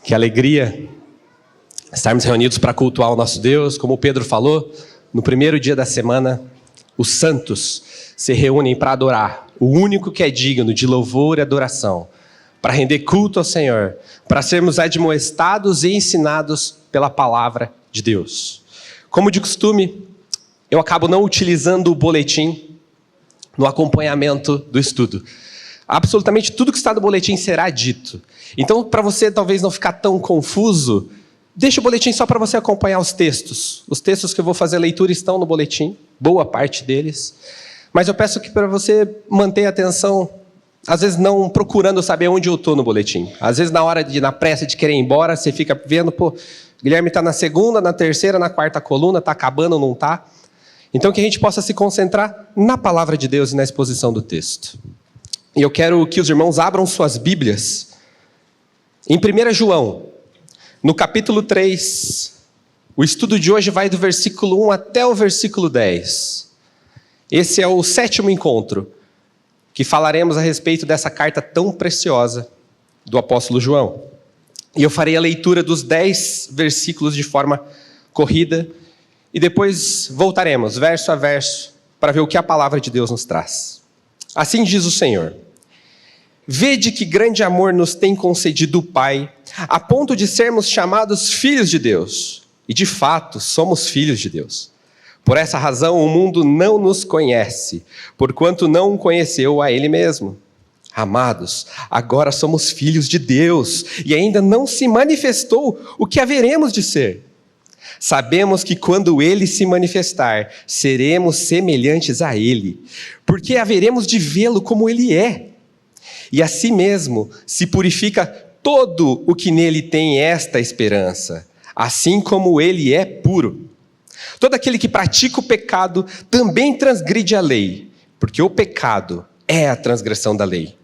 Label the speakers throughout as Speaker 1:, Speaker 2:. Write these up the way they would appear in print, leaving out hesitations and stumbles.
Speaker 1: Que alegria estarmos reunidos para cultuar o nosso Deus. Como o Pedro falou, no primeiro dia da semana, os santos se reúnem para adorar o único que é digno de louvor e adoração, para render culto ao Senhor, para sermos admoestados e ensinados pela palavra de Deus. Como de costume, eu acabo não utilizando o boletim no acompanhamento do estudo. Absolutamente tudo que está no boletim será dito. Então, para você talvez não ficar tão confuso, deixa o boletim só para você acompanhar os textos. Os textos que eu vou fazer a leitura estão no boletim, boa parte deles. Mas eu peço que para você manter a atenção, às vezes não procurando saber onde eu estou no boletim. Às vezes na pressa de querer ir embora, você fica vendo, Guilherme está na segunda, na terceira, na quarta coluna, está acabando ou não está? Então que a gente possa se concentrar na palavra de Deus e na exposição do texto. E eu quero que os irmãos abram suas Bíblias em 1 João, no capítulo 3. O estudo de hoje vai do versículo 1 até o versículo 10. Esse é o 7º encontro que falaremos a respeito dessa carta tão preciosa do apóstolo João. E eu farei a leitura dos 10 versículos de forma corrida e depois voltaremos, verso a verso, para ver o que a palavra de Deus nos traz. Assim diz o Senhor: vede que grande amor nos tem concedido o Pai, a ponto de sermos chamados filhos de Deus. E de fato, somos filhos de Deus. Por essa razão, o mundo não nos conhece, porquanto não o conheceu a Ele mesmo. Amados, agora somos filhos de Deus, e ainda não se manifestou o que haveremos de ser. Sabemos que quando Ele se manifestar, seremos semelhantes a Ele, porque haveremos de vê-lo como Ele é. E assim mesmo se purifica todo o que nele tem esta esperança, assim como ele é puro. Todo aquele que pratica o pecado também transgride a lei, porque o pecado é a transgressão da lei.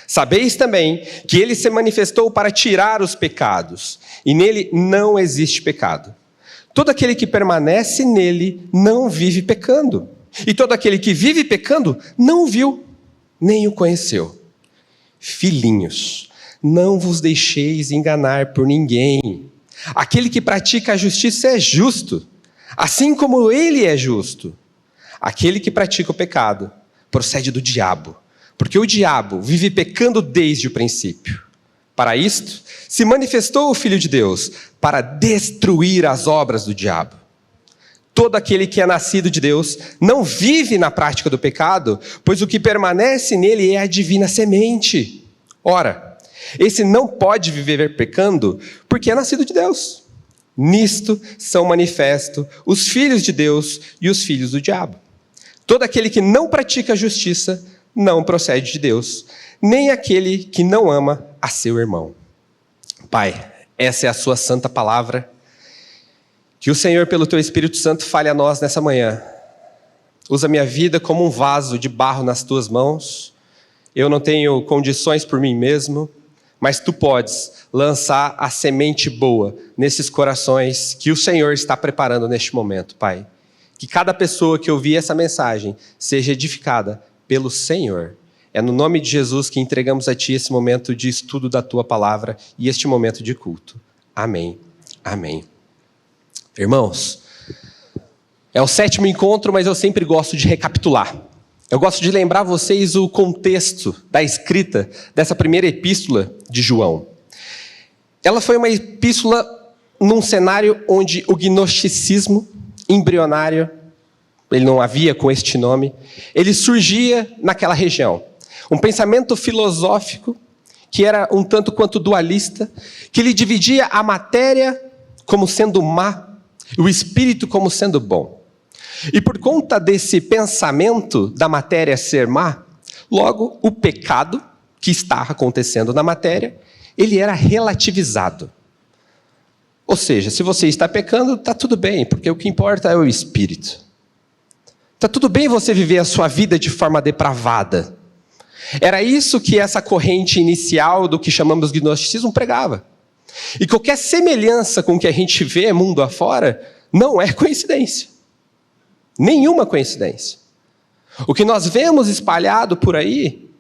Speaker 1: Sabeis também que ele se manifestou para tirar os pecados, e nele não existe pecado. Todo aquele que permanece nele não vive pecando, e todo aquele que vive pecando não o viu, nem o conheceu. Filhinhos, não vos deixeis enganar por ninguém. Aquele que pratica a justiça é justo, assim como ele é justo. Aquele que pratica o pecado procede do diabo, porque o diabo vive pecando desde o princípio. Para isto, se manifestou o Filho de Deus, para destruir as obras do diabo. Todo aquele que é nascido de Deus não vive na prática do pecado, pois o que permanece nele é a divina semente. Ora, esse não pode viver pecando porque é nascido de Deus. Nisto são manifestos os filhos de Deus e os filhos do diabo. Todo aquele que não pratica a justiça não procede de Deus, nem aquele que não ama a seu irmão. Pai, essa é a sua santa palavra. Que o Senhor, pelo Teu Espírito Santo, fale a nós nessa manhã. Usa minha vida como um vaso de barro nas Tuas mãos. Eu não tenho condições por mim mesmo, mas Tu podes lançar a semente boa nesses corações que o Senhor está preparando neste momento, Pai. Que cada pessoa que ouvir essa mensagem seja edificada pelo Senhor. É no nome de Jesus que entregamos a Ti esse momento de estudo da Tua palavra e este momento de culto. Amém. Amém. Irmãos, é o 7º encontro, mas eu sempre gosto de recapitular. Eu gosto de lembrar vocês o contexto da escrita dessa primeira epístola de João. Ela foi uma epístola num cenário onde o gnosticismo embrionário, ele não havia com este nome, ele surgia naquela região. Um pensamento filosófico que era um tanto quanto dualista, que ele dividia a matéria como sendo má, o espírito como sendo bom. E por conta desse pensamento da matéria ser má, logo o pecado que estava acontecendo na matéria, ele era relativizado. Ou seja, se você está pecando, está tudo bem, porque o que importa é o espírito. Está tudo bem você viver a sua vida de forma depravada. Era isso que essa corrente inicial do que chamamos de gnosticismo pregava. E qualquer semelhança com o que a gente vê mundo afora não é coincidência. Nenhuma coincidência. O que nós vemos espalhado por aí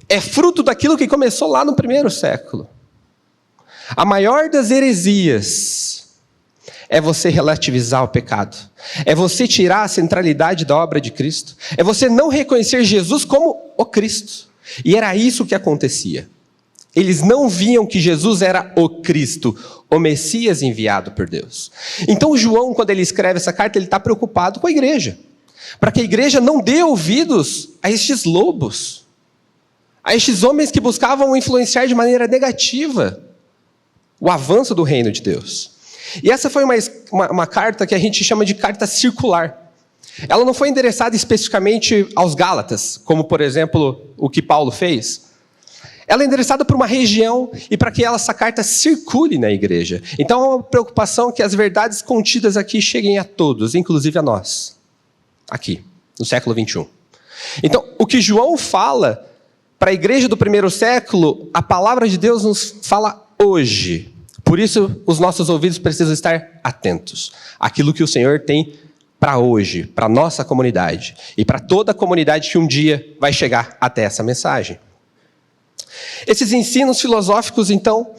Speaker 1: é fruto daquilo que começou lá no primeiro século. A maior das heresias é você relativizar o pecado. É você tirar a centralidade da obra de Cristo. É você não reconhecer Jesus como o Cristo. E era isso que acontecia. Eles não viam que Jesus era o Cristo, o Messias enviado por Deus. Então João, quando ele escreve essa carta, ele está preocupado com a igreja. Para que a igreja não dê ouvidos a estes lobos. A estes homens que buscavam influenciar de maneira negativa o avanço do reino de Deus. E essa foi uma carta que a gente chama de carta circular. Ela não foi endereçada especificamente aos Gálatas, como, por exemplo, o que Paulo fez. Ela é endereçada para uma região e para que essa carta circule na igreja. Então, é uma preocupação que as verdades contidas aqui cheguem a todos, inclusive a nós, aqui, no século 21. Então, o que João fala para a igreja do primeiro século, a palavra de Deus nos fala hoje. Por isso, os nossos ouvidos precisam estar atentos àquilo que o Senhor tem para hoje, para a nossa comunidade e para toda a comunidade que um dia vai chegar até essa mensagem. Esses ensinos filosóficos, então,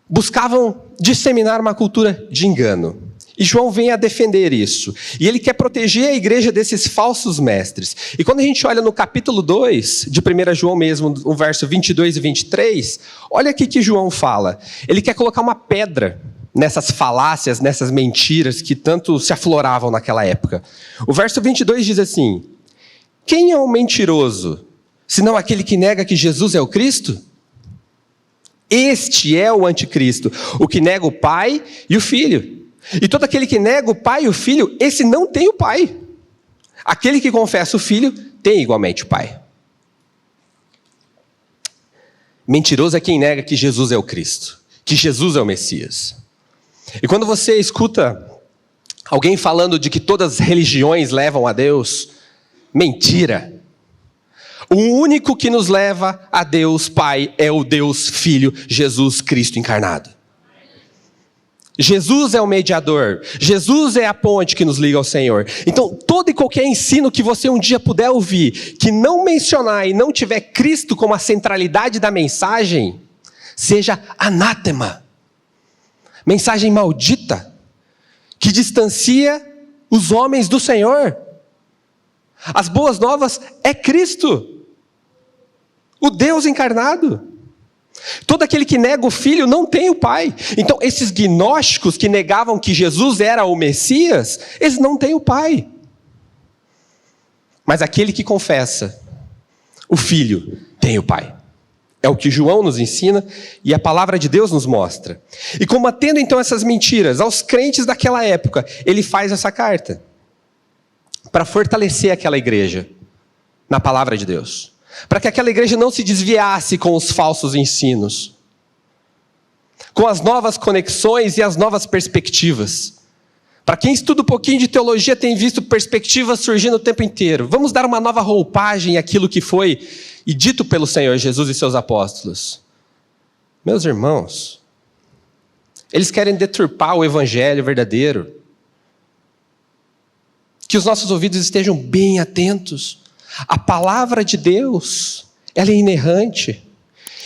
Speaker 1: buscavam disseminar uma cultura de engano. E João vem a defender isso. E ele quer proteger a igreja desses falsos mestres. E quando a gente olha no capítulo 2, de 1 João mesmo, o verso 22 e 23, olha aqui que João fala. Ele quer colocar uma pedra nessas falácias, nessas mentiras que tanto se afloravam naquela época. O verso 22 diz assim: quem é o mentiroso, senão aquele que nega que Jesus é o Cristo? Este é o anticristo, o que nega o Pai e o Filho. E todo aquele que nega o Pai e o Filho, esse não tem o Pai. Aquele que confessa o Filho, tem igualmente o Pai. Mentiroso é quem nega que Jesus é o Cristo, que Jesus é o Messias. E quando você escuta alguém falando de que todas as religiões levam a Deus, mentira. O único que nos leva a Deus Pai é o Deus Filho, Jesus Cristo encarnado. Jesus é o mediador, Jesus é a ponte que nos liga ao Senhor. Então, todo e qualquer ensino que você um dia puder ouvir, que não mencionar e não tiver Cristo como a centralidade da mensagem, seja anátema. Mensagem maldita, que distancia os homens do Senhor. As boas novas é Cristo, o Deus encarnado. Todo aquele que nega o Filho não tem o Pai. Então, esses gnósticos que negavam que Jesus era o Messias, eles não têm o Pai. Mas aquele que confessa o Filho tem o Pai. É o que João nos ensina e a palavra de Deus nos mostra. E combatendo então essas mentiras aos crentes daquela época, ele faz essa carta para fortalecer aquela igreja na palavra de Deus. Para que aquela igreja não se desviasse com os falsos ensinos, com as novas conexões e as novas perspectivas. Para quem estuda um pouquinho de teologia, tem visto perspectivas surgindo o tempo inteiro. Vamos dar uma nova roupagem àquilo que foi e dito pelo Senhor Jesus e seus apóstolos. Meus irmãos, eles querem deturpar o evangelho verdadeiro. Que os nossos ouvidos estejam bem atentos. A palavra de Deus, ela é inerrante.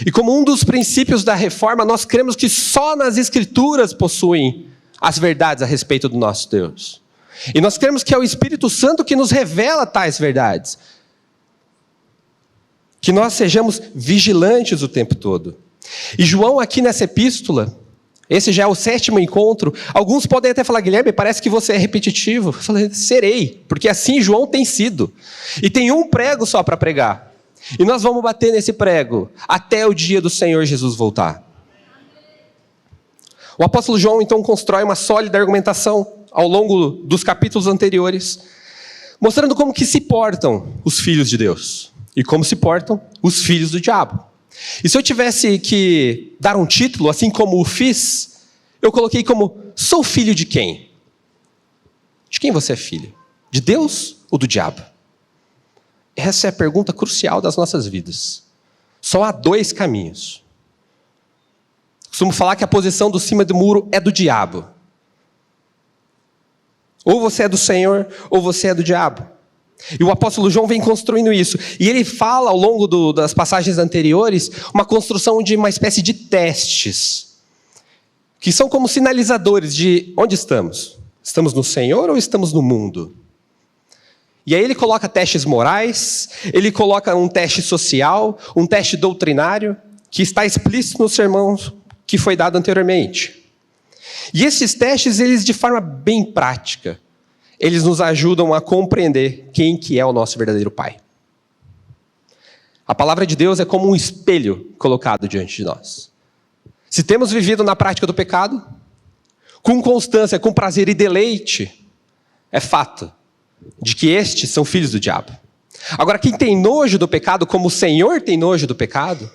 Speaker 1: E como um dos princípios da reforma, nós cremos que só nas Escrituras possuem as verdades a respeito do nosso Deus. E nós cremos que é o Espírito Santo que nos revela tais verdades. Que nós sejamos vigilantes o tempo todo. E João aqui nessa epístola, esse já é o 7º encontro, alguns podem até falar: Guilherme, parece que você é repetitivo. Eu falei: serei, porque assim João tem sido. E tem um prego só para pregar. E nós vamos bater nesse prego até o dia do Senhor Jesus voltar. O apóstolo João então constrói uma sólida argumentação ao longo dos capítulos anteriores, mostrando como que se portam os filhos de Deus e como se portam os filhos do diabo. E se eu tivesse que dar um título, assim como o fiz, eu coloquei como: sou filho de quem? De quem você é filho? De Deus ou do diabo? Essa é a pergunta crucial das nossas vidas. Só há 2 caminhos. Costumo falar que a posição do cima do muro é do diabo. Ou você é do Senhor, ou você é do diabo. E o apóstolo João vem construindo isso. E ele fala ao longo das passagens anteriores uma construção de uma espécie de testes. que são como sinalizadores de onde estamos. Estamos no Senhor ou estamos no mundo? E aí ele coloca testes morais, ele coloca um teste social, um teste doutrinário, que está explícito no sermão que foi dado anteriormente. E esses testes, eles de forma bem prática, eles nos ajudam a compreender quem que é o nosso verdadeiro Pai. A palavra de Deus é como um espelho colocado diante de nós. Se temos vivido na prática do pecado, com constância, com prazer e deleite, é fato de que estes são filhos do diabo. Agora, quem tem nojo do pecado, como o Senhor tem nojo do pecado,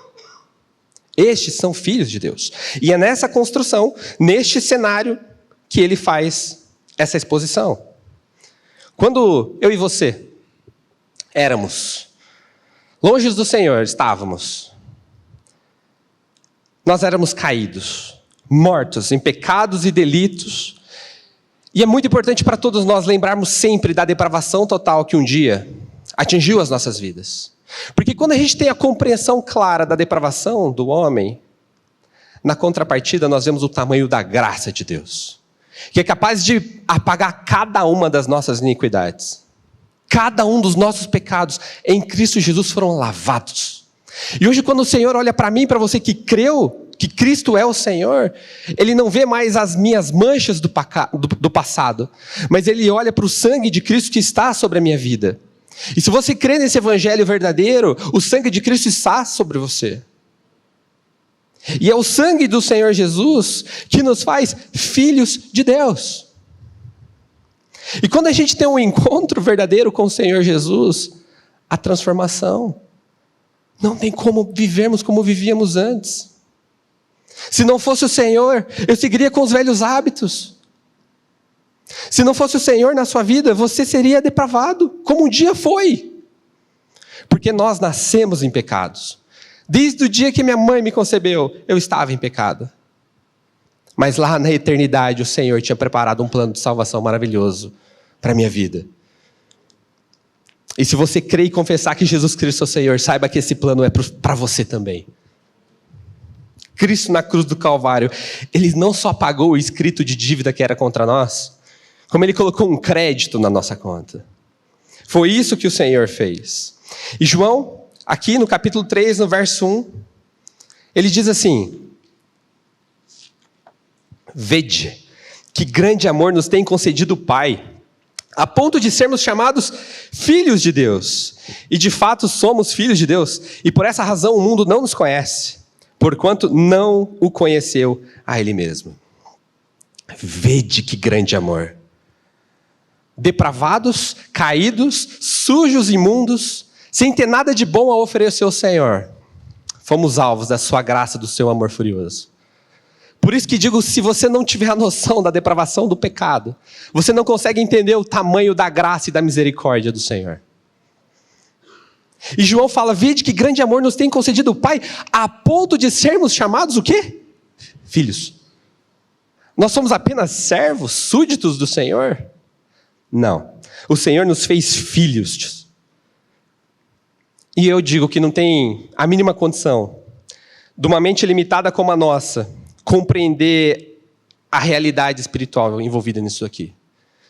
Speaker 1: estes são filhos de Deus. E é nessa construção, neste cenário, que ele faz essa exposição. Quando eu e você éramos longe do Senhor, nós éramos caídos, mortos em pecados e delitos. E é muito importante para todos nós lembrarmos sempre da depravação total que um dia atingiu as nossas vidas. Porque quando a gente tem a compreensão clara da depravação do homem, na contrapartida nós vemos o tamanho da graça de Deus, que é capaz de apagar cada uma das nossas iniquidades. Cada um dos nossos pecados em Cristo Jesus foram lavados. E hoje quando o Senhor olha para mim e para você que creu que Cristo é o Senhor, Ele não vê mais as minhas manchas do passado, mas Ele olha para o sangue de Cristo que está sobre a minha vida. E se você crê nesse evangelho verdadeiro, o sangue de Cristo está sobre você. E é o sangue do Senhor Jesus que nos faz filhos de Deus. E quando a gente tem um encontro verdadeiro com o Senhor Jesus, a transformação, não tem como vivermos como vivíamos antes. Se não fosse o Senhor, eu seguiria com os velhos hábitos. Se não fosse o Senhor na sua vida, você seria depravado, como um dia foi. Porque nós nascemos em pecados. Desde o dia que minha mãe me concebeu, eu estava em pecado. Mas lá na eternidade, o Senhor tinha preparado um plano de salvação maravilhoso para a minha vida. E se você crê e confessar que Jesus Cristo é o Senhor, saiba que esse plano é para você também. Cristo na cruz do Calvário, Ele não só pagou o escrito de dívida que era contra nós, como Ele colocou um crédito na nossa conta. Foi isso que o Senhor fez. E João, aqui no capítulo 3, no verso 1, ele diz assim: vede, que grande amor nos tem concedido o Pai, a ponto de sermos chamados filhos de Deus. E de fato somos filhos de Deus, e por essa razão o mundo não nos conhece, porquanto não o conheceu a Ele mesmo. Vede que grande amor. Depravados, caídos, sujos, imundos, sem ter nada de bom a oferecer ao Senhor, fomos alvos da sua graça, do seu amor furioso. Por isso que digo, se você não tiver a noção da depravação do pecado, você não consegue entender o tamanho da graça e da misericórdia do Senhor. E João fala, vede que grande amor nos tem concedido o Pai, a ponto de sermos chamados o quê? Filhos. Nós somos apenas servos, súditos do Senhor? Não. O Senhor nos fez filhos. E eu digo que não tem a mínima condição de uma mente limitada como a nossa compreender a realidade espiritual envolvida nisso aqui,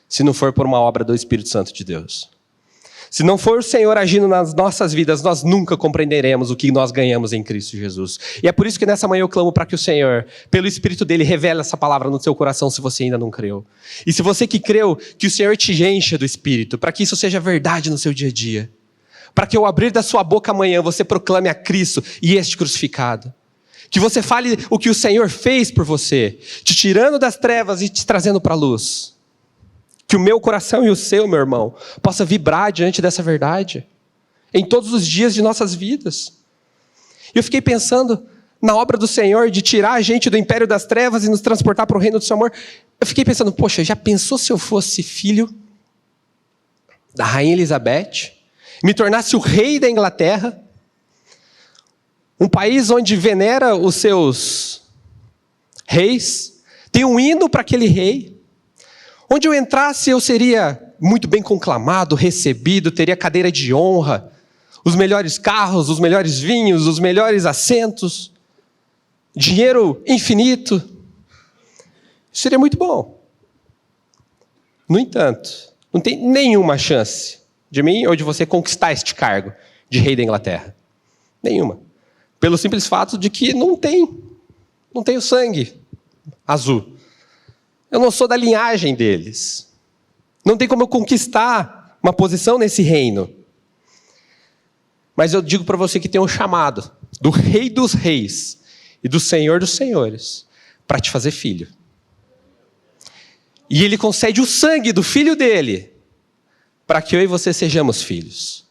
Speaker 1: se não for por uma obra do Espírito Santo de Deus. Se não for o Senhor agindo nas nossas vidas, nós nunca compreenderemos o que nós ganhamos em Cristo Jesus. E é por isso que nessa manhã eu clamo para que o Senhor, pelo Espírito dele, revele essa palavra no seu coração, se você ainda não creu. E se você que creu, que o Senhor te encha do Espírito, para que isso seja verdade no seu dia a dia. Para que ao abrir da sua boca amanhã, você proclame a Cristo e este crucificado. Que você fale o que o Senhor fez por você, te tirando das trevas e te trazendo para a luz. Que o meu coração e o seu, meu irmão, possa vibrar diante dessa verdade, em todos os dias de nossas vidas. E eu fiquei pensando na obra do Senhor, de tirar a gente do império das trevas e nos transportar para o reino do seu amor. Eu fiquei pensando, poxa, já pensou se eu fosse filho da Rainha Elizabeth, me tornasse o rei da Inglaterra, um país onde venera os seus reis, tem um hino para aquele rei, onde eu entrasse eu seria muito bem conclamado, recebido, teria cadeira de honra, os melhores carros, os melhores vinhos, os melhores assentos, dinheiro infinito. Isso seria muito bom. No entanto, não tem nenhuma chance de mim ou de você conquistar este cargo de rei da Inglaterra. Nenhuma. Pelo simples fato de que não tem o sangue azul. Eu não sou da linhagem deles. Não tem como eu conquistar uma posição nesse reino. Mas eu digo para você que tem um chamado do Rei dos Reis e do Senhor dos Senhores para te fazer filho. E ele concede o sangue do filho dele para que eu e você sejamos filhos.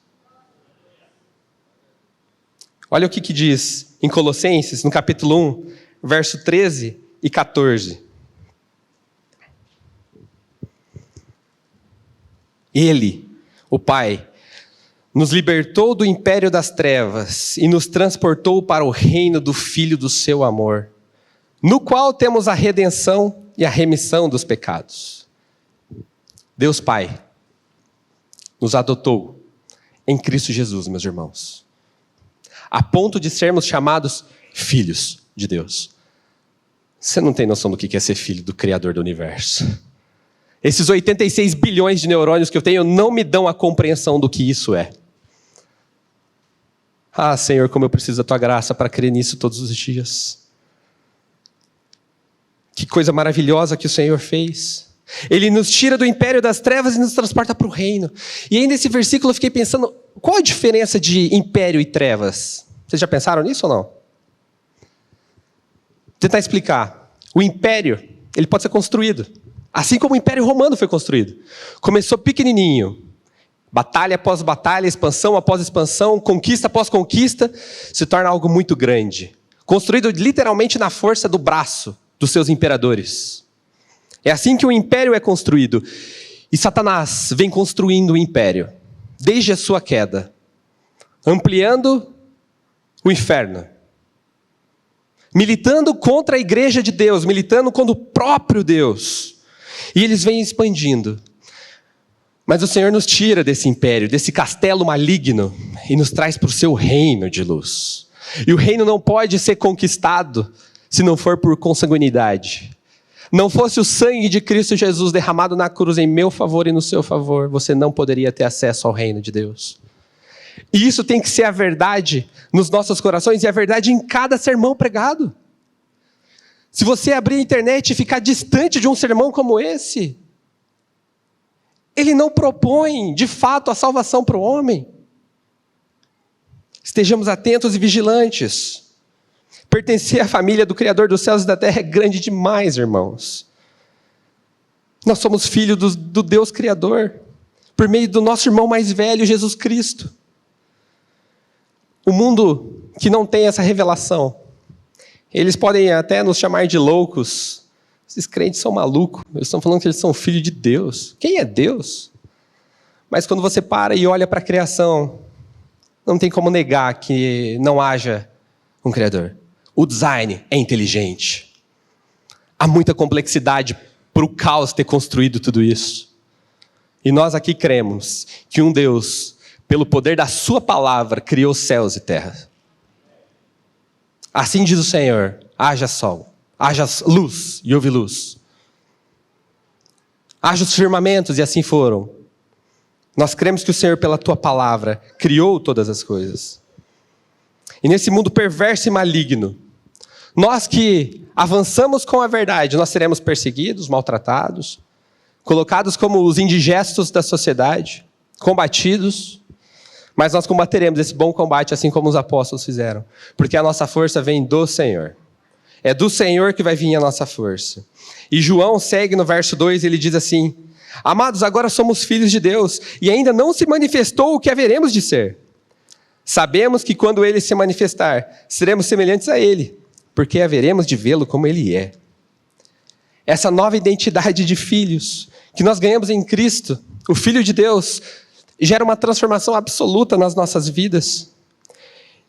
Speaker 1: Olha o que diz em Colossenses, no capítulo 1, verso 13 e 14. Ele, o Pai, nos libertou do império das trevas e nos transportou para o reino do Filho do seu amor, no qual temos a redenção e a remissão dos pecados. Deus Pai nos adotou em Cristo Jesus, meus irmãos, a ponto de sermos chamados filhos de Deus. Você não tem noção do que é ser filho do Criador do universo. Esses 86 bilhões de neurônios que eu tenho não me dão a compreensão do que isso é. Ah, Senhor, como eu preciso da Tua graça para crer nisso todos os dias. Que coisa maravilhosa que o Senhor fez. Ele nos tira do império das trevas e nos transporta para o reino. E aí nesse versículo eu fiquei pensando, qual a diferença de império e trevas? Vocês já pensaram nisso ou não? Vou tentar explicar. O império, ele pode ser construído. Assim como o Império Romano foi construído. Começou pequenininho. Batalha após batalha, expansão após expansão, conquista após conquista, se torna algo muito grande. Construído literalmente na força do braço dos seus imperadores. É assim que o império é construído. E Satanás vem construindo o império, desde a sua queda. Ampliando o inferno. Militando contra a igreja de Deus, militando contra o próprio Deus. E eles vêm expandindo. Mas o Senhor nos tira desse império, desse castelo maligno, e nos traz para o seu reino de luz. E o reino não pode ser conquistado se não for por consanguinidade. Não fosse o sangue de Cristo Jesus derramado na cruz em meu favor e no seu favor, você não poderia ter acesso ao reino de Deus. E isso tem que ser a verdade nos nossos corações e a verdade em cada sermão pregado. Se você abrir a internet e ficar distante de um sermão como esse, ele não propõe, de fato, a salvação para o homem. Estejamos atentos e vigilantes. Pertencer à família do Criador dos céus e da terra é grande demais, irmãos. Nós somos filhos do Deus Criador, por meio do nosso irmão mais velho, Jesus Cristo. O mundo que não tem essa revelação, eles podem até nos chamar de loucos. Esses crentes são malucos. Eles estão falando que eles são filhos de Deus. Quem é Deus? Mas quando você para e olha para a criação, não tem como negar que não haja um Criador. O design é inteligente. Há muita complexidade para o caos ter construído tudo isso. E nós aqui cremos que um Deus, pelo poder da sua palavra, criou céus e terra. Assim diz o Senhor, haja sol, haja luz e houve luz. Haja os firmamentos e assim foram. Nós cremos que o Senhor, pela tua palavra, criou todas as coisas. E nesse mundo perverso e maligno, nós que avançamos com a verdade, nós seremos perseguidos, maltratados, colocados como os indigestos da sociedade, combatidos. Mas nós combateremos esse bom combate assim como os apóstolos fizeram. Porque a nossa força vem do Senhor. É do Senhor que vai vir a nossa força. E João segue no verso 2, ele diz assim: Amados, agora somos filhos de Deus, e ainda não se manifestou o que haveremos de ser. Sabemos que quando Ele se manifestar, seremos semelhantes a Ele, porque haveremos de vê-lo como Ele é. Essa nova identidade de filhos, que nós ganhamos em Cristo, o Filho de Deus, gera uma transformação absoluta nas nossas vidas.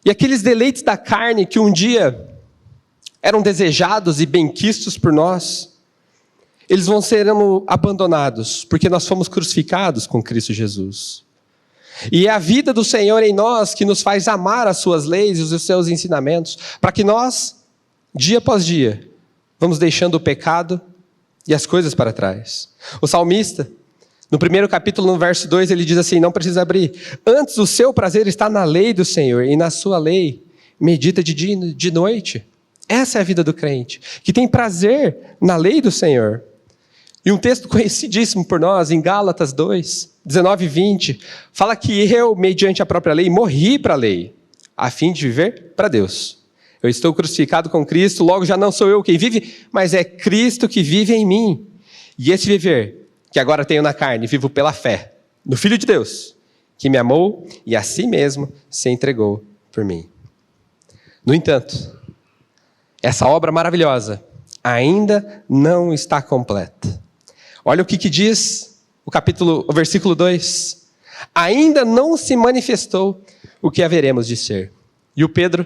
Speaker 1: E aqueles deleites da carne que um dia eram desejados e benquistos por nós, eles vão ser abandonados, porque nós fomos crucificados com Cristo Jesus. E é a vida do Senhor em nós que nos faz amar as suas leis e os seus ensinamentos, para que nós, dia após dia, vamos deixando o pecado e as coisas para trás. O salmista, no primeiro capítulo, no verso 2, ele diz assim, não precisa abrir. Antes o seu prazer está na lei do Senhor, e na sua lei medita de dia e de noite. Essa é a vida do crente, que tem prazer na lei do Senhor. E um texto conhecidíssimo por nós, em Gálatas 2, 19 e 20, fala que eu, mediante a própria lei, morri para a lei, a fim de viver para Deus. Eu estou crucificado com Cristo, logo já não sou eu quem vive, mas é Cristo que vive em mim. E esse viver, que agora tenho na carne, vivo pela fé, no Filho de Deus, que me amou e a si mesmo se entregou por mim. No entanto, essa obra maravilhosa ainda não está completa. Olha o que diz o versículo 2. Ainda não se manifestou o que haveremos de ser. E o Pedro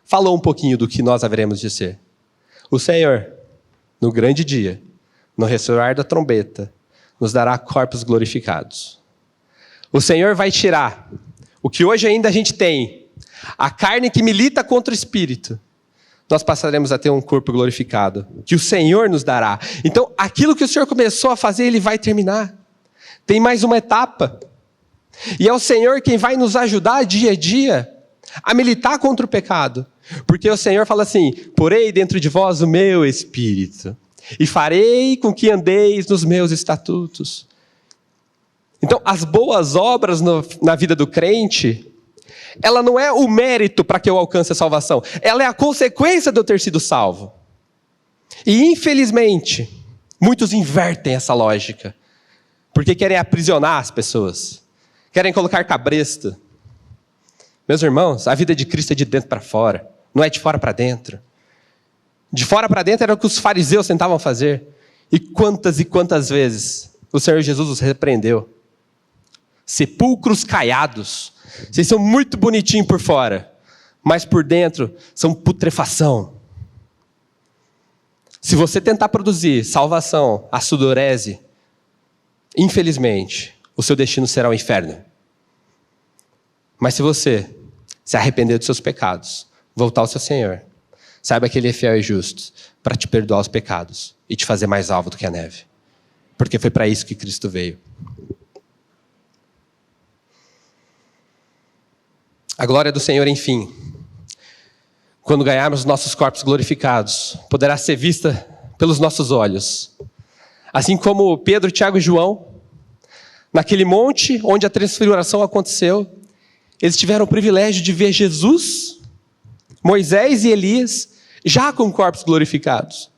Speaker 1: falou um pouquinho do que nós haveremos de ser. O Senhor, no grande dia, no ressoar da trombeta, nos dará corpos glorificados. O Senhor vai tirar o que hoje ainda a gente tem, a carne que milita contra o espírito. Nós passaremos a ter um corpo glorificado, que o Senhor nos dará. Então, aquilo que o Senhor começou a fazer, Ele vai terminar. Tem mais uma etapa. E é o Senhor quem vai nos ajudar dia a dia a militar contra o pecado. Porque o Senhor fala assim, porei dentro de vós o meu espírito, e farei com que andeis nos meus estatutos. Então, as boas obras na vida do crente, ela não é o mérito para que eu alcance a salvação, ela é a consequência de eu ter sido salvo. E infelizmente, muitos invertem essa lógica, porque querem aprisionar as pessoas, querem colocar cabresto. Meus irmãos, a vida de Cristo é de dentro para fora, não é de fora para dentro. De fora para dentro era o que os fariseus tentavam fazer. E quantas vezes o Senhor Jesus os repreendeu. Sepulcros caiados. Vocês são muito bonitinhos por fora, mas por dentro são putrefação. Se você tentar produzir salvação, a sudorese, infelizmente, o seu destino será o inferno. Mas se você se arrepender dos seus pecados, voltar ao seu Senhor, saiba que Ele é fiel e justo para te perdoar os pecados e te fazer mais alvo do que a neve. Porque foi para isso que Cristo veio. A glória do Senhor, enfim, quando ganharmos nossos corpos glorificados, poderá ser vista pelos nossos olhos. Assim como Pedro, Tiago e João, naquele monte onde a transfiguração aconteceu, eles tiveram o privilégio de ver Jesus, Moisés e Elias, já com corpos glorificados.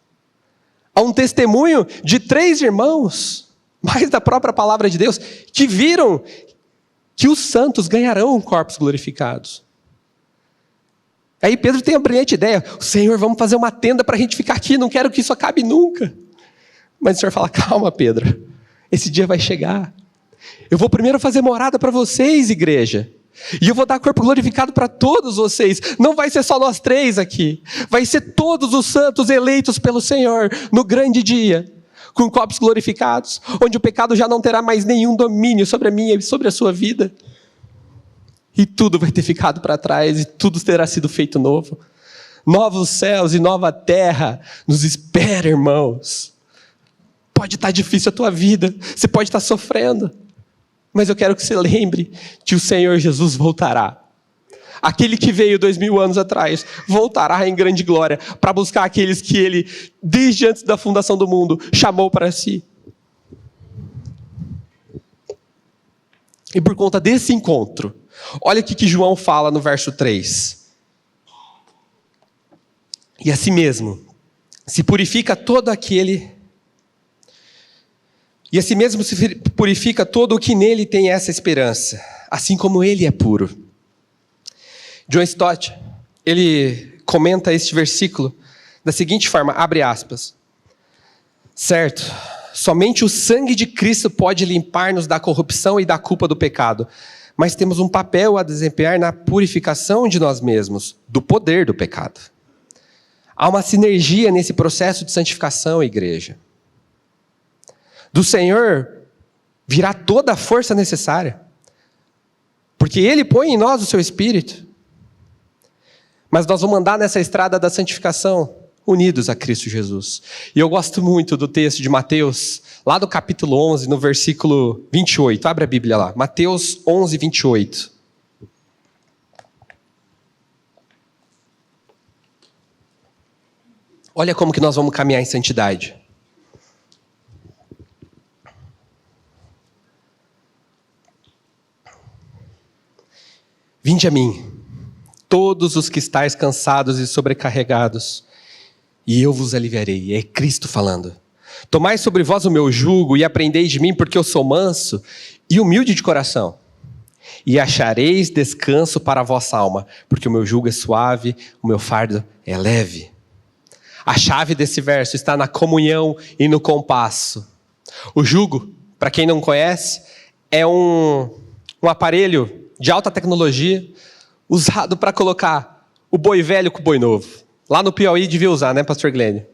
Speaker 1: Há um testemunho de 3 irmãos, mais da própria palavra de Deus, que viram que os santos ganharão corpos glorificados. Aí Pedro tem a brilhante ideia, Senhor, vamos fazer uma tenda para a gente ficar aqui, não quero que isso acabe nunca. Mas o Senhor fala, calma Pedro, esse dia vai chegar. Eu vou primeiro fazer morada para vocês, igreja. E eu vou dar corpo glorificado para todos vocês. Não vai ser só nós 3 aqui. Vai ser todos os santos eleitos pelo Senhor no grande dia, com corpos glorificados, onde o pecado já não terá mais nenhum domínio sobre a minha e sobre a sua vida. E tudo vai ter ficado para trás e tudo terá sido feito novo. Novos céus e nova terra nos espera, irmãos. Pode estar difícil a tua vida, você pode estar sofrendo, mas eu quero que você lembre que o Senhor Jesus voltará. Aquele que veio 2000 anos atrás, voltará em grande glória para buscar aqueles que Ele, desde antes da fundação do mundo, chamou para si. E por conta desse encontro, olha o que João fala no verso 3. E assim mesmo, se purifica todo aquele... E assim mesmo se purifica todo o que nele tem essa esperança, assim como ele é puro. John Stott, ele comenta este versículo da seguinte forma, abre aspas. Certo, somente o sangue de Cristo pode limpar-nos da corrupção e da culpa do pecado, mas temos um papel a desempenhar na purificação de nós mesmos, do poder do pecado. Há uma sinergia nesse processo de santificação, igreja. Do Senhor virá toda a força necessária, porque Ele põe em nós o seu Espírito. Mas nós vamos andar nessa estrada da santificação unidos a Cristo Jesus. E eu gosto muito do texto de Mateus, lá do capítulo 11, no versículo 28. Abre a Bíblia lá. Mateus 11, 28. Olha como que nós vamos caminhar em santidade. Vinde a mim, todos os que estáis cansados e sobrecarregados, e eu vos aliviarei. É Cristo falando. Tomai sobre vós o meu jugo e aprendei de mim, porque eu sou manso e humilde de coração. E achareis descanso para a vossa alma, porque o meu jugo é suave, o meu fardo é leve. A chave desse verso está na comunhão e no compasso. O jugo, para quem não conhece, é um aparelho de alta tecnologia usado para colocar o boi velho com o boi novo. Lá no Piauí devia usar, né, pastor Glênio?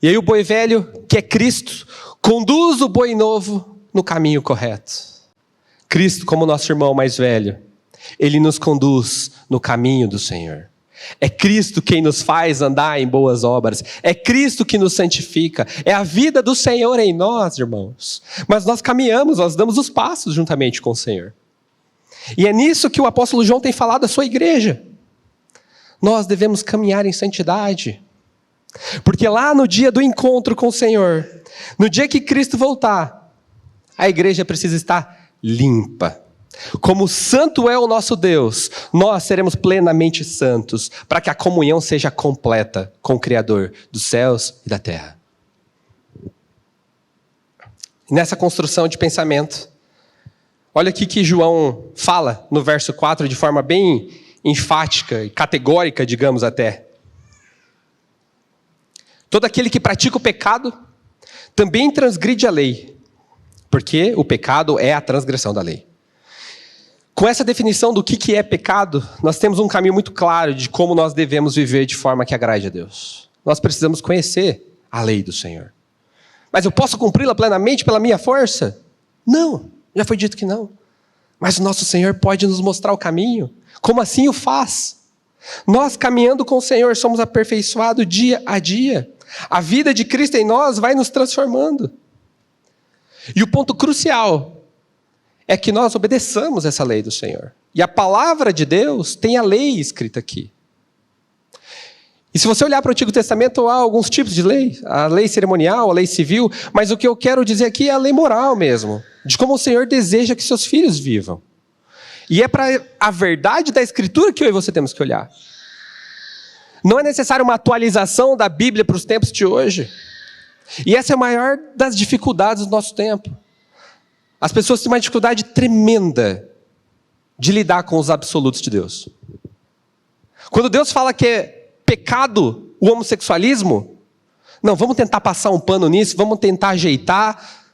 Speaker 1: E aí o boi velho, que é Cristo, conduz o boi novo no caminho correto. Cristo, como nosso irmão mais velho, ele nos conduz no caminho do Senhor. É Cristo quem nos faz andar em boas obras. É Cristo que nos santifica. É a vida do Senhor em nós, irmãos. Mas nós caminhamos, nós damos os passos juntamente com o Senhor. E é nisso que o apóstolo João tem falado à sua igreja. Nós devemos caminhar em santidade. Porque lá no dia do encontro com o Senhor, no dia que Cristo voltar, a igreja precisa estar limpa. Como santo é o nosso Deus, nós seremos plenamente santos, para que a comunhão seja completa com o Criador dos céus e da terra. Nessa construção de pensamento, olha aqui que João fala no verso 4 de forma bem enfática e categórica, digamos até. Todo aquele que pratica o pecado também transgride a lei, porque o pecado é a transgressão da lei. Com essa definição do que é pecado, nós temos um caminho muito claro de como nós devemos viver de forma que agrade a Deus. Nós precisamos conhecer a lei do Senhor. Mas eu posso cumpri-la plenamente pela minha força? Não, já foi dito que não. Mas o nosso Senhor pode nos mostrar o caminho. Como assim o faz? Nós, caminhando com o Senhor, somos aperfeiçoados dia a dia. A vida de Cristo em nós vai nos transformando. E o ponto crucial é que nós obedeçamos essa lei do Senhor. E a palavra de Deus tem a lei escrita aqui. E se você olhar para o Antigo Testamento, há alguns tipos de lei. A lei cerimonial, a lei civil. Mas o que eu quero dizer aqui é a lei moral mesmo. De como o Senhor deseja que seus filhos vivam. E é para a verdade da Escritura que eu e você temos que olhar. Não é necessário uma atualização da Bíblia para os tempos de hoje. E essa é a maior das dificuldades do nosso tempo. As pessoas têm uma dificuldade tremenda de lidar com os absolutos de Deus. Quando Deus fala que é pecado o homossexualismo, não, vamos tentar passar um pano nisso, vamos tentar ajeitar.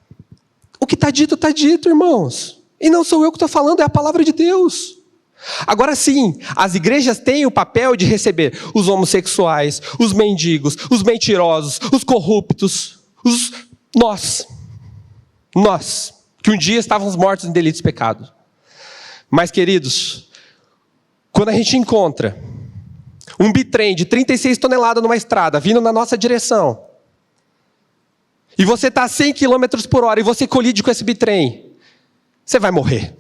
Speaker 1: O que está dito, irmãos. E não sou eu que estou falando, é a palavra de Deus. Agora sim, as igrejas têm o papel de receber os homossexuais, os mendigos, os mentirosos, os corruptos, nós, que um dia estávamos mortos em delitos e pecados. Mas, queridos, quando a gente encontra um bitrem de 36 toneladas numa estrada, vindo na nossa direção, e você está a 100 km por hora, e você colide com esse bitrem, você vai morrer.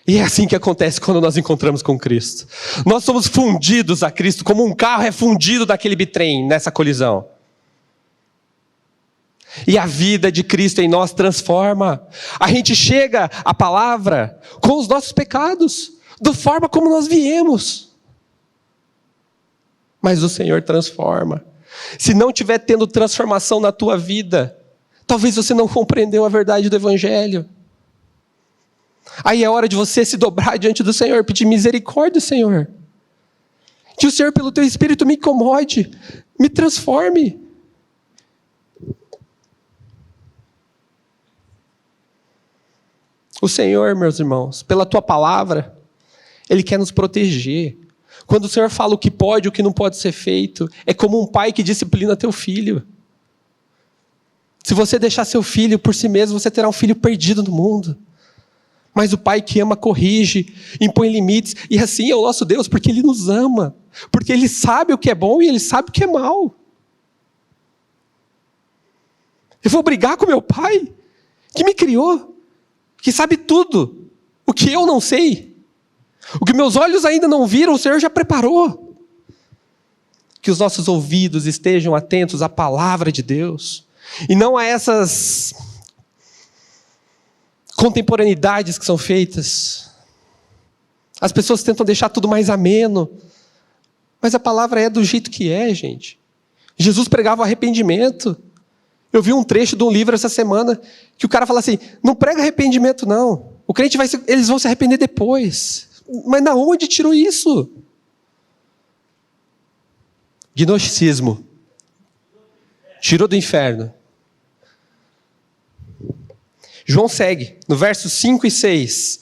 Speaker 1: E é assim que acontece quando nós encontramos com Cristo. Nós somos fundidos a Cristo, como um carro é fundido daquele bitrem nessa colisão. E a vida de Cristo em nós transforma. A gente chega à palavra com os nossos pecados, da forma como nós viemos. Mas o Senhor transforma. Se não estiver tendo transformação na tua vida, talvez você não compreendeu a verdade do Evangelho. Aí é hora de você se dobrar diante do Senhor, pedir misericórdia, Senhor. Que o Senhor, pelo teu Espírito, me incomode, me transforme. O Senhor, meus irmãos, pela tua palavra, Ele quer nos proteger. Quando o Senhor fala o que pode e o que não pode ser feito, é como um pai que disciplina teu filho. Se você deixar seu filho por si mesmo, você terá um filho perdido no mundo. Mas o pai que ama corrige, impõe limites, e assim é o nosso Deus, porque Ele nos ama. porque Ele sabe o que é bom e Ele sabe o que é mal. Eu vou brigar com meu Pai, que me criou, que sabe tudo, o que eu não sei, o que meus olhos ainda não viram, o Senhor já preparou. Que os nossos ouvidos estejam atentos à palavra de Deus, e não a essas contemporaneidades que são feitas. As pessoas tentam deixar tudo mais ameno, mas a palavra é do jeito que é, gente. Jesus pregava o arrependimento. Eu vi um trecho de um livro essa semana, que o cara fala assim, não prega arrependimento não, o crente eles vão se arrepender depois. Mas da onde tirou isso? Gnosticismo. Tirou do inferno. João segue, no versos 5 e 6.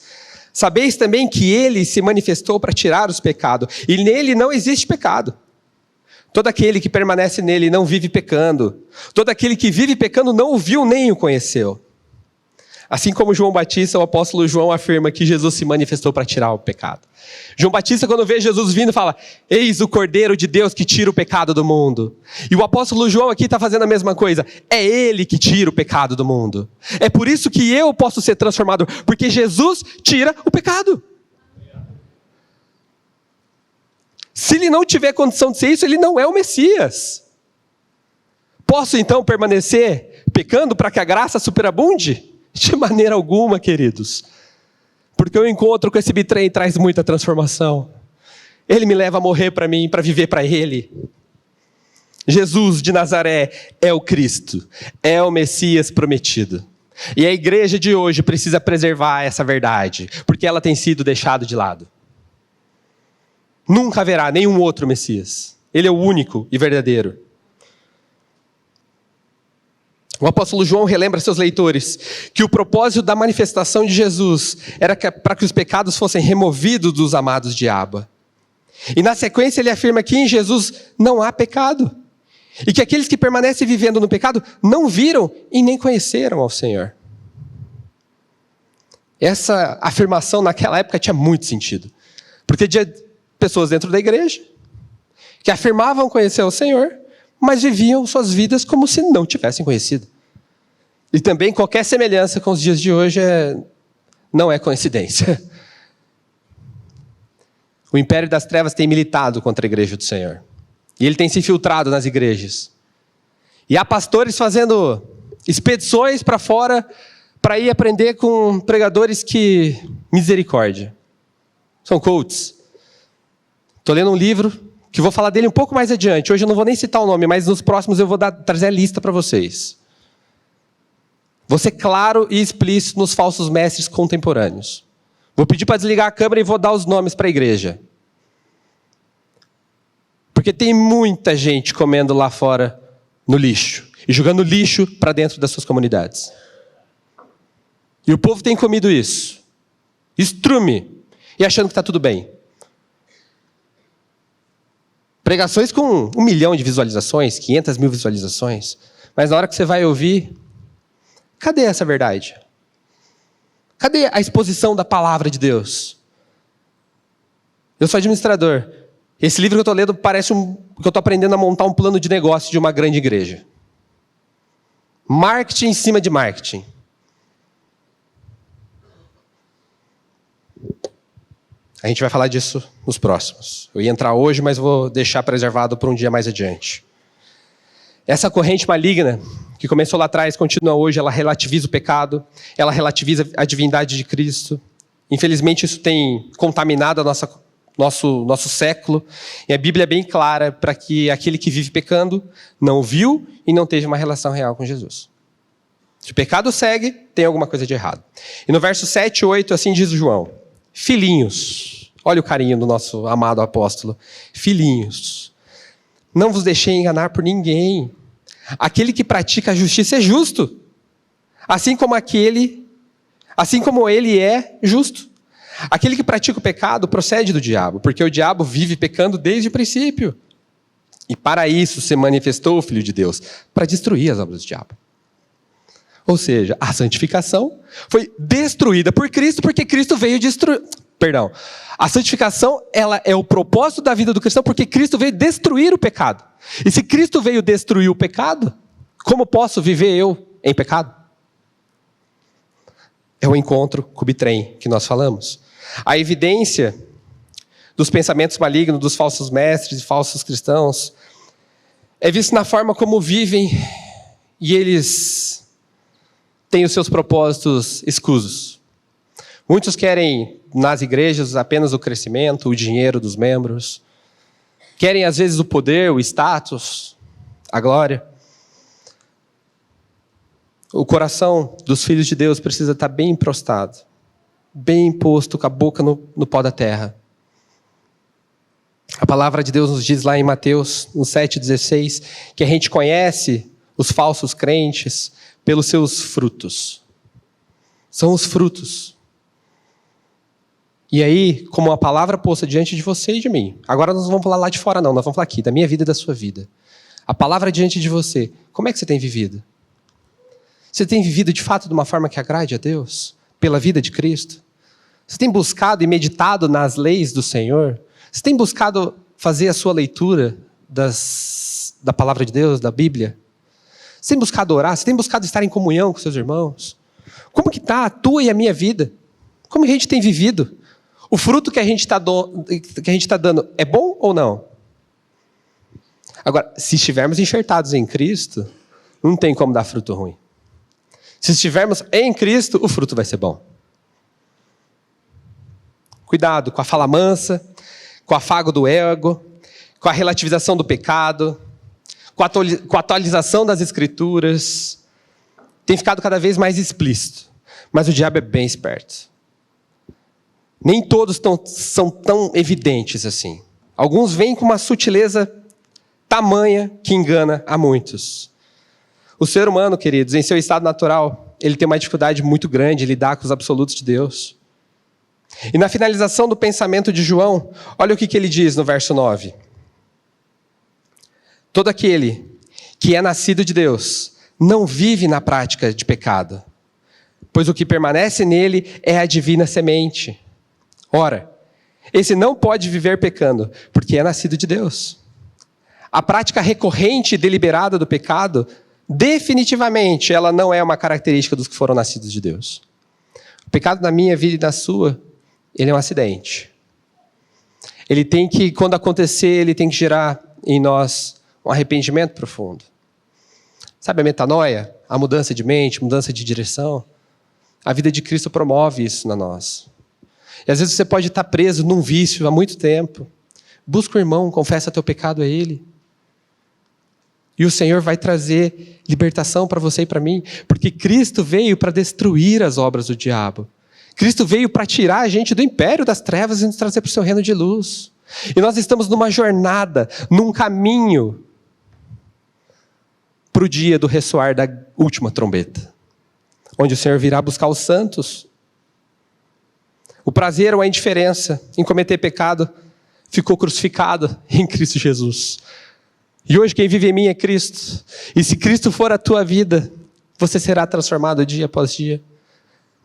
Speaker 1: Sabeis também que ele se manifestou para tirar os pecados, e nele não existe pecado. Todo aquele que permanece nele não vive pecando. Todo aquele que vive pecando não o viu nem o conheceu. Assim como João Batista, o apóstolo João afirma que Jesus se manifestou para tirar o pecado. João Batista, quando vê Jesus vindo, fala, eis o Cordeiro de Deus que tira o pecado do mundo. E o apóstolo João aqui está fazendo a mesma coisa. É Ele que tira o pecado do mundo. É por isso que eu posso ser transformado, porque Jesus tira o pecado. Se Ele não tiver condição de ser isso, Ele não é o Messias. Posso então permanecer pecando para que a graça superabunde? De maneira alguma, queridos. Porque o encontro com esse bitrem traz muita transformação. Ele me leva a morrer para mim, para viver para Ele. Jesus de Nazaré é o Cristo, é o Messias prometido. E a igreja de hoje precisa preservar essa verdade, porque ela tem sido deixada de lado. Nunca haverá nenhum outro Messias. Ele é o único e verdadeiro. O apóstolo João relembra seus leitores que o propósito da manifestação de Jesus era para que os pecados fossem removidos dos amados de Abba. E na sequência ele afirma que em Jesus não há pecado. E que aqueles que permanecem vivendo no pecado não viram e nem conheceram ao Senhor. Essa afirmação naquela época tinha muito sentido. Porque tinha pessoas dentro da igreja que afirmavam conhecer o Senhor, mas viviam suas vidas como se não tivessem conhecido. E também qualquer semelhança com os dias de hoje não é coincidência. O império das trevas tem militado contra a igreja do Senhor. E ele tem se infiltrado nas igrejas. E há pastores fazendo expedições para fora para ir aprender com pregadores que... misericórdia. São coaches. Estou lendo um livro que vou falar dele um pouco mais adiante. Hoje eu não vou nem citar o nome, mas nos próximos eu vou trazer a lista para vocês. Vou ser claro e explícito nos falsos mestres contemporâneos. Vou pedir para desligar a câmera e vou dar os nomes para a igreja. Porque tem muita gente comendo lá fora no lixo. E jogando lixo para dentro das suas comunidades. E o povo tem comido isso. Estrume. E achando que está tudo bem. Pregações com 1 milhão de visualizações, 500 mil visualizações. Mas na hora que você vai ouvir, cadê essa verdade? Cadê a exposição da palavra de Deus? Eu sou administrador. Esse livro que eu estou lendo parece que eu estou aprendendo a montar um plano de negócio de uma grande igreja. Marketing em cima de marketing. A gente vai falar disso nos próximos. Eu ia entrar hoje, mas vou deixar preservado para um dia mais adiante. Essa corrente maligna, que começou lá atrás, continua hoje, ela relativiza o pecado, ela relativiza a divindade de Cristo. Infelizmente, isso tem contaminado a nosso século. E a Bíblia é bem clara para que aquele que vive pecando não viu e não teve uma relação real com Jesus. Se o pecado segue, tem alguma coisa de errado. E no verso 7 e 8, assim diz João. Filhinhos, olha o carinho do nosso amado apóstolo. Filhinhos, não vos deixei enganar por ninguém. Aquele que pratica a justiça é justo, assim como ele é justo. Aquele que pratica o pecado procede do diabo, porque o diabo vive pecando desde o princípio. E para isso se manifestou o Filho de Deus, para destruir as obras do diabo. Ou seja, a santificação foi destruída por Cristo, porque Cristo veio destruir. Perdão. A santificação, ela é o propósito da vida do cristão, porque Cristo veio destruir o pecado. E se Cristo veio destruir o pecado, como posso viver eu em pecado? É o encontro com o bitrem que nós falamos. A evidência dos pensamentos malignos, dos falsos mestres e falsos cristãos, é visto na forma como vivem e eles têm os seus propósitos escusos. Muitos querem nas igrejas apenas o crescimento, o dinheiro dos membros. Querem às vezes o poder, o status, a glória. O coração dos filhos de Deus precisa estar bem prostrado, bem posto com a boca no pó da terra. A palavra de Deus nos diz lá em Mateus, no 7,16, que a gente conhece os falsos crentes pelos seus frutos. São os frutos. E aí, como a palavra posta diante de você e de mim, agora nós não vamos falar lá de fora não, nós vamos falar aqui, da minha vida e da sua vida. A palavra diante de você, como é que você tem vivido? Você tem vivido de fato de uma forma que agrade a Deus? Pela vida de Cristo? Você tem buscado e meditado nas leis do Senhor? Você tem buscado fazer a sua leitura da palavra de Deus, da Bíblia? Você tem buscado orar? Você tem buscado estar em comunhão com seus irmãos? Como que está a tua e a minha vida? Como a gente tem vivido? O fruto que a gente está dando é bom ou não? Agora, se estivermos enxertados em Cristo, não tem como dar fruto ruim. Se estivermos em Cristo, o fruto vai ser bom. Cuidado com a fala mansa, com o afago do ego, com a relativização do pecado, com a atualização das Escrituras. Tem ficado cada vez mais explícito. Mas o diabo é bem esperto. Nem todos são tão evidentes assim. Alguns vêm com uma sutileza tamanha que engana a muitos. O ser humano, queridos, em seu estado natural, ele tem uma dificuldade muito grande em lidar com os absolutos de Deus. E na finalização do pensamento de João, olha o que ele diz no verso 9. Todo aquele que é nascido de Deus não vive na prática de pecado, pois o que permanece nele é a divina semente. Ora, esse não pode viver pecando, porque é nascido de Deus. A prática recorrente e deliberada do pecado, definitivamente, ela não é uma característica dos que foram nascidos de Deus. O pecado na minha vida e na sua, ele é um acidente. Ele tem que, quando acontecer, ele tem que gerar em nós um arrependimento profundo. Sabe a metanoia? A mudança de mente, mudança de direção. A vida de Cristo promove isso na nós. E às vezes você pode estar preso num vício há muito tempo. Busca o irmão, confessa teu pecado a ele. E o Senhor vai trazer libertação para você e para mim, porque Cristo veio para destruir as obras do diabo. Cristo veio para tirar a gente do império das trevas e nos trazer para o seu reino de luz. E nós estamos numa jornada, num caminho para o dia do ressoar da última trombeta, onde o Senhor virá buscar os santos. O prazer ou a indiferença em cometer pecado ficou crucificado em Cristo Jesus. E hoje quem vive em mim é Cristo. E se Cristo for a tua vida, você será transformado dia após dia.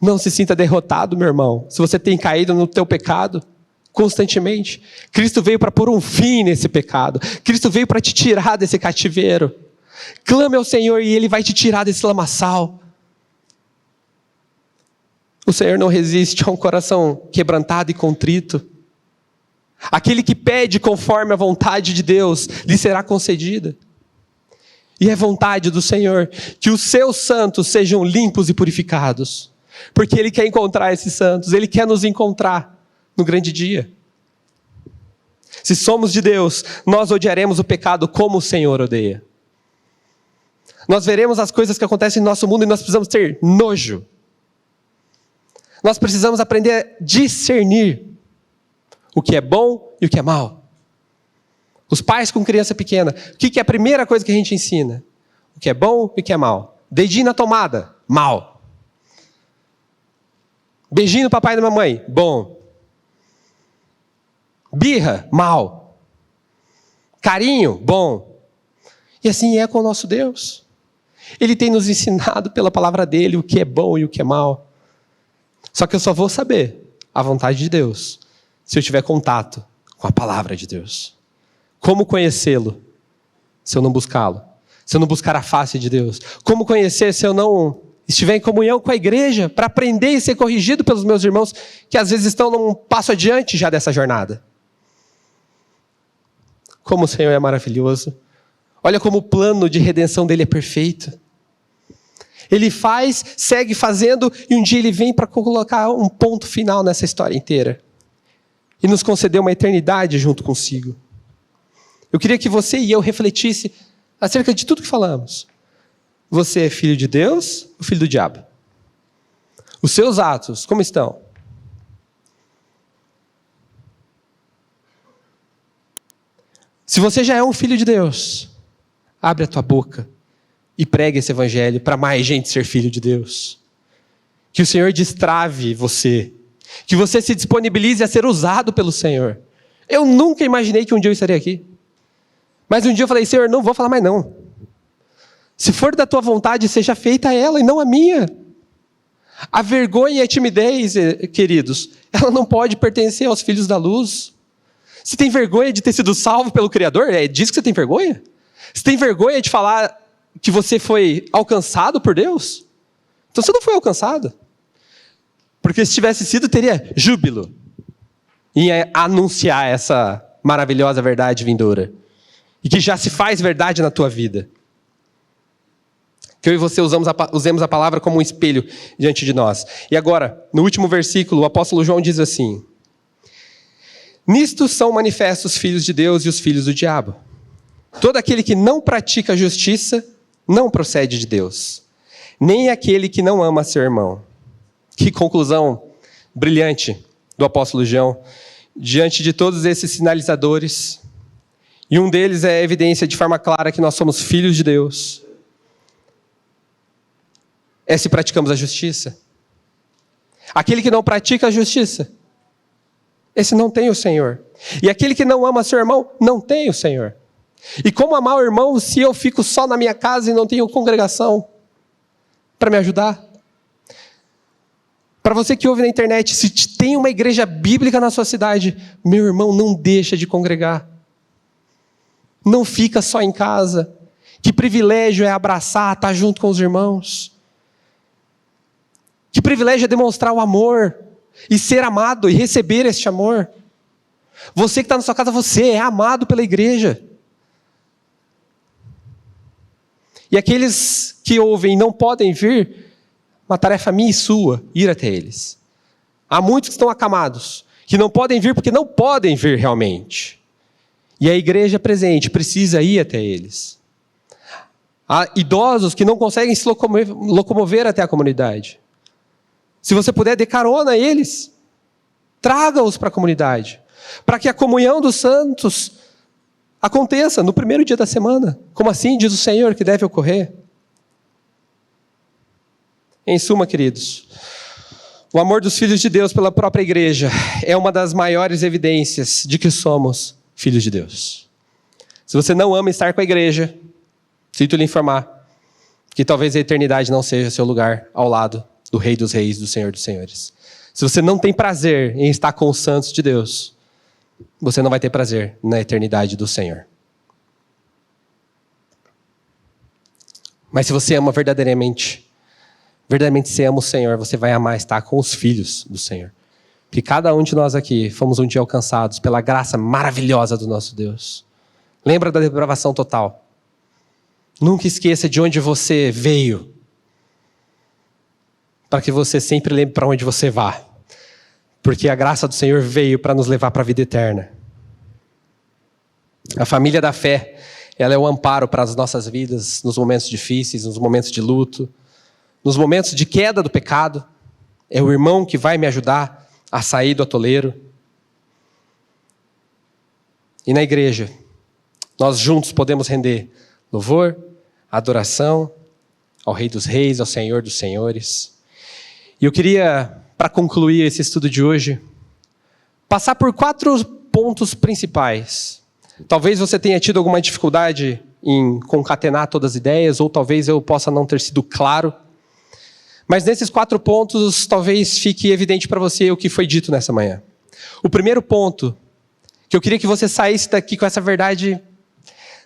Speaker 1: Não se sinta derrotado, meu irmão, se você tem caído no teu pecado constantemente. Cristo veio para pôr um fim nesse pecado. Cristo veio para te tirar desse cativeiro. Clame ao Senhor e Ele vai te tirar desse lamaçal. O Senhor não resiste a um coração quebrantado e contrito. Aquele que pede conforme a vontade de Deus, lhe será concedida. E é vontade do Senhor que os seus santos sejam limpos e purificados. Porque Ele quer encontrar esses santos, Ele quer nos encontrar no grande dia. Se somos de Deus, nós odiaremos o pecado como o Senhor odeia. Nós veremos as coisas que acontecem no nosso mundo e nós precisamos ter nojo. Nós precisamos aprender a discernir o que é bom e o que é mal. Os pais com criança pequena, o que é a primeira coisa que a gente ensina? O que é bom e o que é mal. Dedinho na tomada, mal. Beijinho no papai e na mamãe, bom. Birra, mal. Carinho, bom. E assim é com o nosso Deus. Ele tem nos ensinado pela palavra dele o que é bom e o que é mal. Só que eu só vou saber a vontade de Deus se eu tiver contato com a palavra de Deus. Como conhecê-lo se eu não buscá-lo? Se eu não buscar a face de Deus? Como conhecer se eu não estiver em comunhão com a igreja para aprender e ser corrigido pelos meus irmãos que às vezes estão num passo adiante já dessa jornada? Como o Senhor é maravilhoso. Olha como o plano de redenção dele é perfeito. Ele faz, segue fazendo, e um dia ele vem para colocar um ponto final nessa história inteira. E nos conceder uma eternidade junto consigo. Eu queria que você e eu refletisse acerca de tudo que falamos. Você é filho de Deus ou filho do diabo? Os seus atos, como estão? Se você já é um filho de Deus, abre a tua boca e pregue esse evangelho para mais gente ser filho de Deus. Que o Senhor destrave você. Que você se disponibilize a ser usado pelo Senhor. Eu nunca imaginei que um dia eu estaria aqui. Mas um dia eu falei, Senhor, não vou falar mais não. Se for da tua vontade, seja feita ela e não a minha. A vergonha e a timidez, queridos, ela não pode pertencer aos filhos da luz. Você tem vergonha de ter sido salvo pelo Criador? É disso que você tem vergonha? Você tem vergonha de falar que você foi alcançado por Deus? Então você não foi alcançado. Porque se tivesse sido, teria júbilo em anunciar essa maravilhosa verdade vindoura. E que já se faz verdade na tua vida. Que eu e você usemos a palavra como um espelho diante de nós. E agora, no último versículo, o apóstolo João diz assim: nisto são manifestos os filhos de Deus e os filhos do diabo. Todo aquele que não pratica a justiça não procede de Deus, nem aquele que não ama seu irmão. Que conclusão brilhante do apóstolo João, diante de todos esses sinalizadores. E um deles é a evidência de forma clara que nós somos filhos de Deus. É se praticamos a justiça. Aquele que não pratica a justiça, esse não tem o Senhor. E aquele que não ama seu irmão, não tem o Senhor. E como amar o irmão se eu fico só na minha casa e não tenho congregação para me ajudar? Para você que ouve na internet, se tem uma igreja bíblica na sua cidade, meu irmão, não deixa de congregar. Não fica só em casa. Que privilégio é abraçar, estar junto com os irmãos. Que privilégio é demonstrar o amor e ser amado e receber este amor. Você que está na sua casa, você é amado pela igreja. E aqueles que ouvem e não podem vir, uma tarefa minha e sua, ir até eles. Há muitos que estão acamados, que não podem vir porque não podem vir realmente. E a igreja presente precisa ir até eles. Há idosos que não conseguem se locomover até a comunidade. Se você puder, dê carona a eles. Traga-os para a comunidade. Para que a comunhão dos santos aconteça no primeiro dia da semana. Como assim diz o Senhor que deve ocorrer? Em suma, queridos, o amor dos filhos de Deus pela própria igreja é uma das maiores evidências de que somos filhos de Deus. Se você não ama estar com a igreja, sinto lhe informar que talvez a eternidade não seja seu lugar ao lado do Rei dos Reis, do Senhor dos Senhores. Se você não tem prazer em estar com os santos de Deus, você não vai ter prazer na eternidade do Senhor. Mas se você ama verdadeiramente você ama o Senhor, você vai amar estar com os filhos do Senhor. Porque cada um de nós aqui fomos um dia alcançados pela graça maravilhosa do nosso Deus. Lembra da depravação total. Nunca esqueça de onde você veio, para que você sempre lembre para onde você vá. Porque a graça do Senhor veio para nos levar para a vida eterna. A família da fé, ela é o amparo para as nossas vidas, nos momentos difíceis, nos momentos de luto, nos momentos de queda do pecado. É o irmão que vai me ajudar a sair do atoleiro. E na igreja, nós juntos podemos render louvor, adoração ao Rei dos Reis, ao Senhor dos Senhores. E eu queria, para concluir esse estudo de hoje, passar por 4 pontos principais. Talvez você tenha tido alguma dificuldade em concatenar todas as ideias, ou talvez eu possa não ter sido claro. Mas nesses 4 pontos, talvez fique evidente para você o que foi dito nessa manhã. O primeiro ponto, que eu queria que você saísse daqui com essa verdade,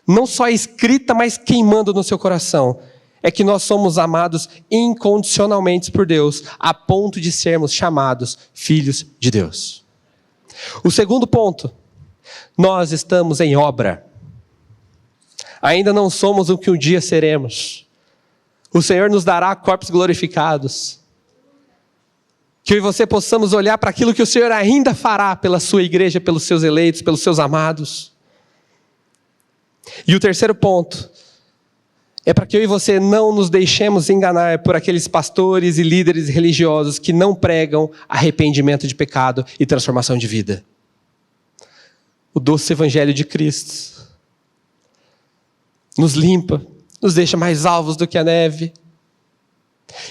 Speaker 1: não só escrita, mas queimando no seu coração, é que nós somos amados incondicionalmente por Deus, a ponto de sermos chamados filhos de Deus. O segundo ponto, nós estamos em obra. Ainda não somos o que um dia seremos. O Senhor nos dará corpos glorificados. Que eu e você possamos olhar para aquilo que o Senhor ainda fará pela sua igreja, pelos seus eleitos, pelos seus amados. E o terceiro ponto é para que eu e você não nos deixemos enganar por aqueles pastores e líderes religiosos que não pregam arrependimento de pecado e transformação de vida. O doce evangelho de Cristo nos limpa, nos deixa mais alvos do que a neve.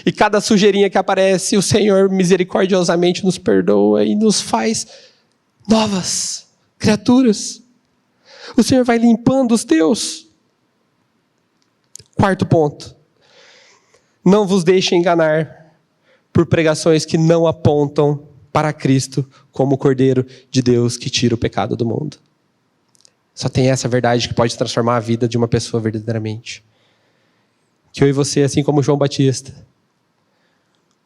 Speaker 1: E cada sujeirinha que aparece, o Senhor misericordiosamente nos perdoa e nos faz novas criaturas. O Senhor vai limpando os teus. Quarto ponto. Não vos deixe enganar por pregações que não apontam para Cristo como o Cordeiro de Deus que tira o pecado do mundo. Só tem essa verdade que pode transformar a vida de uma pessoa verdadeiramente. Que eu e você, assim como João Batista,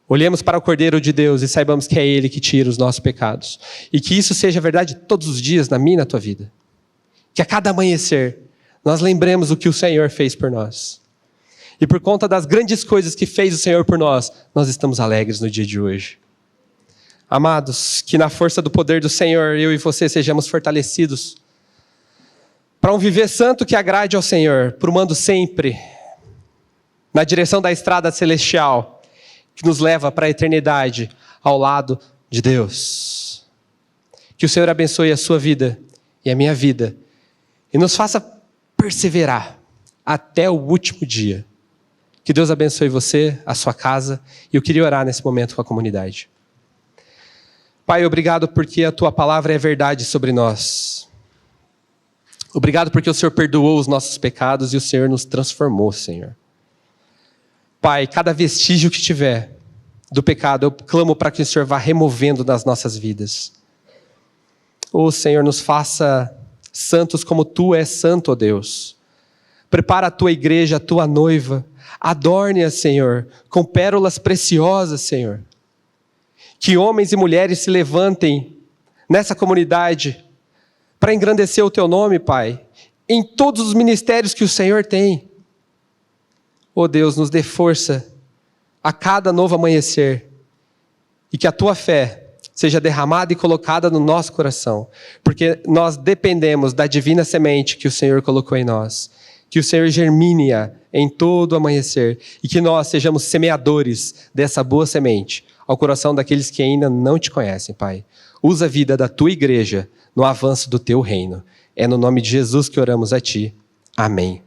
Speaker 1: olhemos para o Cordeiro de Deus e saibamos que é Ele que tira os nossos pecados. E que isso seja verdade todos os dias na minha e na tua vida. Que a cada amanhecer nós lembremos o que o Senhor fez por nós. E por conta das grandes coisas que fez o Senhor por nós, nós estamos alegres no dia de hoje. Amados, que na força do poder do Senhor, eu e você sejamos fortalecidos para um viver santo que agrade ao Senhor, prumando sempre na direção da estrada celestial, que nos leva para a eternidade ao lado de Deus. Que o Senhor abençoe a sua vida e a minha vida, e nos faça perseverar até o último dia. Que Deus abençoe você, a sua casa, e eu queria orar nesse momento com a comunidade. Pai, obrigado porque a tua palavra é verdade sobre nós. Obrigado porque o Senhor perdoou os nossos pecados e o Senhor nos transformou, Senhor. Pai, cada vestígio que tiver do pecado, eu clamo para que o Senhor vá removendo das nossas vidas. Ô Senhor, nos faça santos como Tu és santo, ó Deus. Prepara a Tua igreja, a Tua noiva. Adorne-a, Senhor, com pérolas preciosas, Senhor. Que homens e mulheres se levantem nessa comunidade para engrandecer o Teu nome, Pai, em todos os ministérios que o Senhor tem. Ó Deus, nos dê força a cada novo amanhecer e que a Tua fé seja derramada e colocada no nosso coração, porque nós dependemos da divina semente que o Senhor colocou em nós. Que o Senhor germine-a em todo amanhecer e que nós sejamos semeadores dessa boa semente ao coração daqueles que ainda não Te conhecem, Pai. Usa a vida da Tua igreja no avanço do Teu reino. É no nome de Jesus que oramos a Ti. Amém.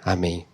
Speaker 1: Amém.